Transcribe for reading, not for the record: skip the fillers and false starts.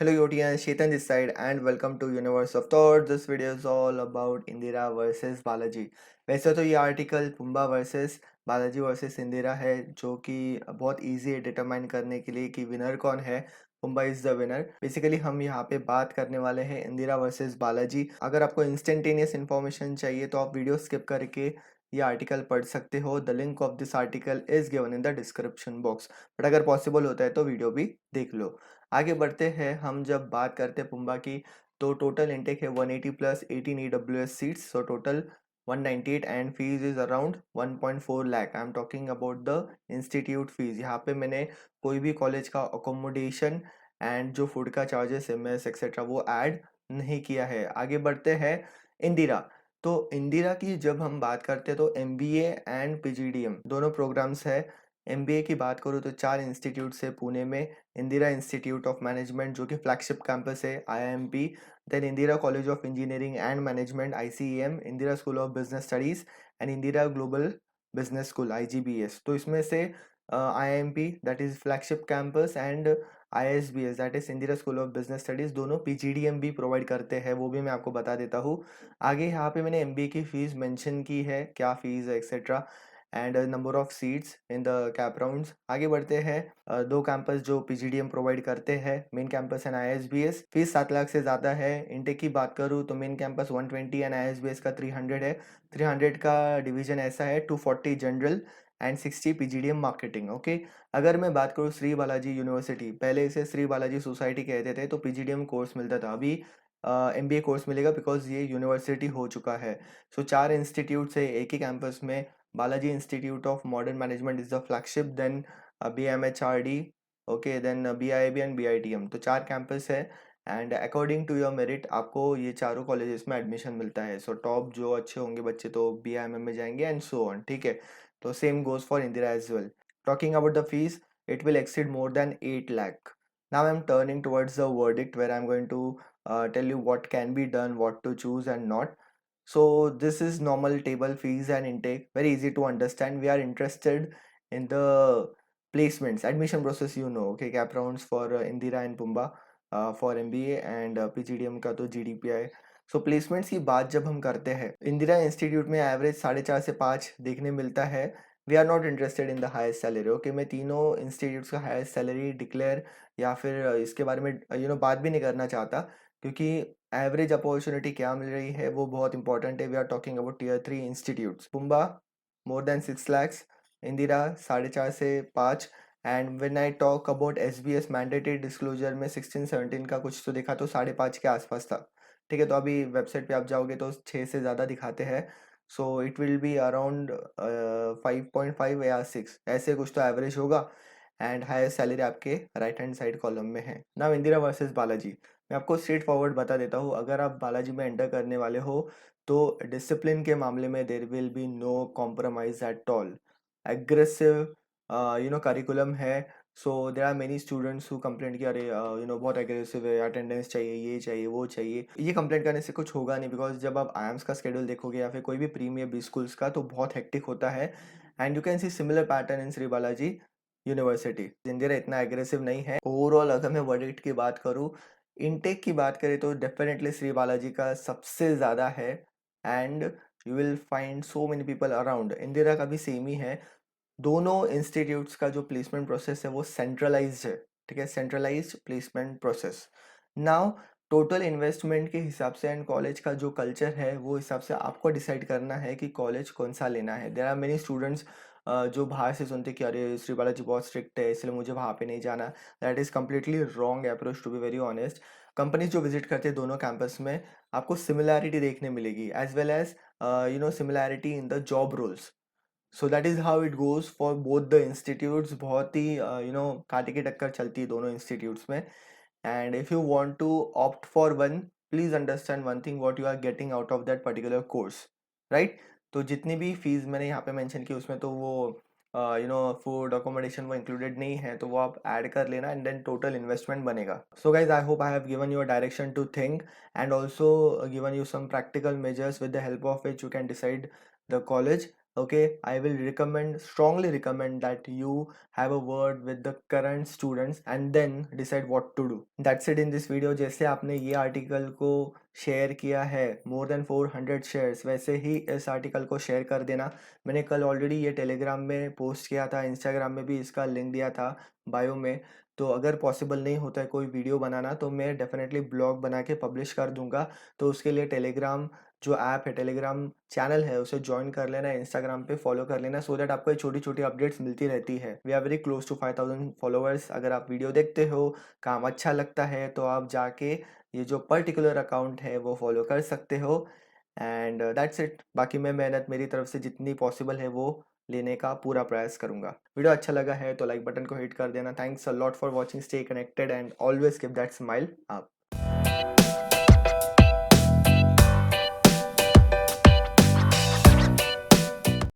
Hello audience, Chetan this side and welcome to Universe of Thought. This video is all about Indira versus Balaji. वैसे तो ये article PUMBA versus Balaji versus Indira है जो कि बहुत इजी है डिटरमाइन करने के लिए कि विनर कौन है। PUMBA is the winner. Basically हम यहाँ पे बात करने वाले हैं इंदिरा वर्सेस बालाजी। अगर आपको इंस्टेंटेनियस इन्फॉर्मेशन चाहिए तो आप वीडियो स्किप करके ये आर्टिकल पढ़ सकते हो। The link of this article is given in the description box, but अगर पॉसिबल होता है तो वीडियो भी देख लो। आगे बढ़ते हैं। हम जब बात करते हैं पुम्बा की तो टोटल इंटेक है 180 plus 18 EWS seats, so total 198 and fees is around 1.4 lakh. I am talking about the institute fees. यहाँ पे मैंने कोई भी कॉलेज का अकोमोडेशन एंड जो फूड का चार्जेस एमएस एक्सेट्रा वो ऐड नहीं किया है। आगे बढ़ते हैं इंदिरा। तो इंदिरा की जब हम बात करते हैं तो एमबीए एंड पीजीडीएम दोनों प्रोग्राम्स है। एमबीए की बात करूँ तो 4 इंस्टीट्यूट है पुणे में। इंदिरा इंस्टीट्यूट ऑफ मैनेजमेंट जो कि फ्लैगशिप कैंपस है IIMP, then Indira college of engineering and management ICEM, Indira school of business studies and Indira global business school IGBS. तो इसमें से IIMP that is flagship campus and ISBS that is Indira school of business studies दोनों PGDM भी provide करते हैं, वो भी मैं आपको बता देता हूँ। आगे यहाँ पे मैंने एमबीए की फीस मेंशन की है, क्या फीस है etcetera and number of seats in the cap rounds. आगे बढ़ते हैं। दो कैंपस जो पीजीडीएम प्रोवाइड करते हैं, main campus and ISBS. Fees 7 lakh से ज़्यादा है। इनटेक की बात करूँ तो मेन कैंपस 120 एंड आईएसबीएस का 300 है। 300 का डिवीजन ऐसा है 240 general and 60 PGDM marketing. Okay, अगर मैं बात करूँ श्री बालाजी यूनिवर्सिटी, पहले इसे श्री बालाजी सोसाइटी कहते थे, तो पीजीडीएम कोर्स मिलता था। अभी एमबीए कोर्स मिलेगा बिकॉज ये यूनिवर्सिटी हो चुका है। सो 4 इंस्टीट्यूट से एक ही कैंपस में। Balaji Institute of Modern Management is the flagship, then BMHRD, okay, then BIAB and BITM। तो 4 कैंपस है and according to your merit आपको ये चारों कॉलेजेस में एडमिशन मिलता है। सो टॉप जो अच्छे होंगे बच्चे तो BIMM में जाएंगे एंड सो ऑन, ठीक है। तो same goes for Indira as well. Talking about the fees, it will exceed more than 8 lakh। Now I'm turning towards the verdict where I'm going to tell you what can be done, what to choose and not. So this is normal table fees and intake, very easy to understand. We are interested in the placements, admission process, you know, okay, cap rounds for Indira and Pumba, for MBA and PGDM का तो GDPI। सो placements की बात जब हम करते हैं, Indira institute में average 4.5 से 5 देखने मिलता है। We are not interested in the highest salary. Okay, मैं तीनों इंस्टीट्यूट्स का हाईएस्ट सैलरी डिक्लेयर या फिर इसके बारे में बात भी नहीं करना चाहता, क्योंकि एवरेज अपॉर्चुनिटी क्या मिल रही है वो बहुत इंपॉर्टेंट है। We are talking about tier 3 institutes. PUMBA more than 6 lakhs, Indira 4.5 से 5। And when I talk about SBS mandatory disclosure में 16-17 का कुछ तो देखा तो 5.5 के आसपास था, ठीक है। तो अभी वेबसाइट पे आप जाओगे तो 6 से ज़्यादा दिखाते हैं। So it will be around 5.5 या 6 ऐसे कुछ तो एवरेज होगा। एंड हाईएस्ट सैलरी आपके राइट हैंड साइड कॉलम में है। नाउ इंदिरा वर्सेस बालाजी, मैं आपको स्ट्रेट फॉरवर्ड बता देता हूँ। अगर आप बालाजी में एंटर करने वाले हो तो डिसिप्लिन के मामले में there will be no compromise at all. Aggressive curriculum है। So there are many students who complaint कि अरे बहुत एग्रेसिव है, अटेंडेंस चाहिए, ये चाहिए, वो चाहिए। ये कंप्लेंट करने से कुछ होगा नहीं, बिकॉज जब आप आईएम्स का स्केड्यूल देखोगे या फिर कोई भी प्रीमियर बी स्कूल्स का तो बहुत हेक्टिक होता है। And you can see similar pattern in Shri Balaji university. Indira इतना एग्रेसिव नहीं है। ओवरऑल अगर मैं वर्डिक्ट की बात करूँ, इनटेक की बात करें तो डेफिनेटली श्री बालाजी का सबसे ज़्यादा है। And you will find so many people around. Indira का भी सेम ही है। दोनों इंस्टीट्यूट्स का जो प्लेसमेंट प्रोसेस है वो सेंट्रलाइज्ड है, ठीक है, centralised placement process. Now total investment के हिसाब से एंड कॉलेज का जो कल्चर है वो हिसाब से आपको डिसाइड करना है कि कॉलेज कौन सा लेना है। देर आर मेनी स्टूडेंट्स जो बाहर से सुनते कि अरे श्री बालाजी बहुत स्ट्रिक्ट है इसलिए मुझे वहाँ पे नहीं जाना। That is completely wrong approach, to be very honest. Companies जो विजिट करते हैं दोनों कैंपस में आपको सिमिलैरिटी देखने मिलेगी, as well as similarity in the job roles. So that is how it goes for both the institutes. बहुत ही कांटे की टक्कर चलती है दोनों इंस्टीट्यूट्स में। And if you want to opt for one, please understand one thing, what you are getting out of that particular course, right. तो जितनी भी फीस मैंने यहाँ पे मेंशन की उसमें तो वो फूड अकोमोडेशन वो इंक्लूडेड नहीं है, तो वो आप ऐड कर लेना एंड देन टोटल इन्वेस्टमेंट बनेगा। So guys I hope I have given you a direction to think and also given you some practical measures with the help of which you can decide the college. Okay, I will recommend, strongly recommend that you have a word with the current students and then decide what to do. That's it in this video. जैसे आपने ये article को share किया है, more than 400 shares, वैसे ही इस article को share कर देना। मैंने कल ऑलरेडी ये टेलीग्राम में पोस्ट किया था, इंस्टाग्राम में भी इसका लिंक दिया था बायो में। तो अगर पॉसिबल नहीं होता है कोई वीडियो बनाना, तो मैं डेफिनेटली ब्लॉग बना के पब्लिश कर दूंगा। तो उसके लिए टेलीग्राम जो ऐप है, टेलीग्राम चैनल है, उसे ज्वाइन कर लेना, इंस्टाग्राम पे फॉलो कर लेना, सो दैट आपको ये छोटी छोटी अपडेट्स मिलती रहती है। We are very close to 5000 followers. अगर आप वीडियो देखते हो, काम अच्छा लगता है, तो आप जाके ये जो पर्टिकुलर अकाउंट है वो फॉलो कर सकते हो। And that's it. बाकी मैं मेहनत मेरी तरफ से जितनी पॉसिबल है वो लेने का पूरा प्रयास करूंगा। वीडियो अच्छा लगा है तो लाइक बटन को हिट कर देना। Thanks a lot for watching, stay connected and always keep that smile up.